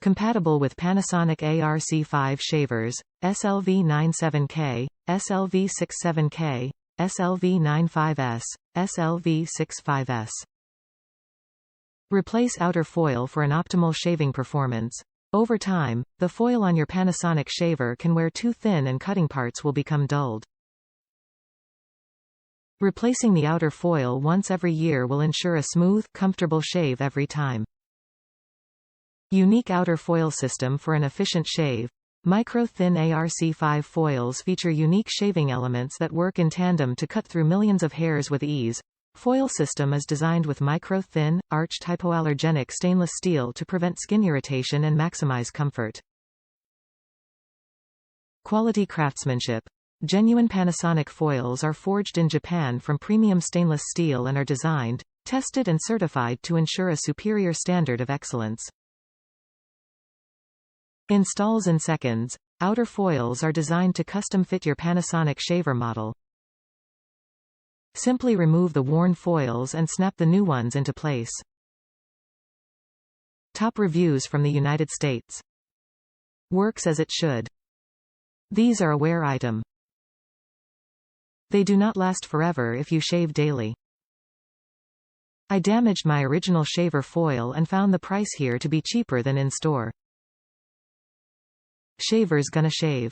Compatible with Panasonic ARC5 shavers, ES-LV97-K, ES-LV67-K, ES-LV95S, ES-LV65S. Replace outer foil for an optimal shaving performance. Over time, the foil on your Panasonic shaver can wear too thin and cutting parts will become dulled. Replacing the outer foil once every year will ensure a smooth, comfortable shave every time. Unique outer foil system for an efficient shave. Micro-thin ARC5 foils feature unique shaving elements that work in tandem to cut through millions of hairs with ease. Foil system is designed with micro-thin, arched hypoallergenic stainless steel to prevent skin irritation and maximize comfort. Quality craftsmanship. Genuine Panasonic foils are forged in Japan from premium stainless steel and are designed, tested and certified to ensure a superior standard of excellence. Installs in seconds. Outer foils are designed to custom fit your Panasonic shaver model. Simply remove the worn foils and snap the new ones into place. Top reviews from the United States. Works as it should. These are a wear item. They do not last forever if you shave daily. I damaged my original shaver foil and found the price here to be cheaper than in store. Shavers gonna shave.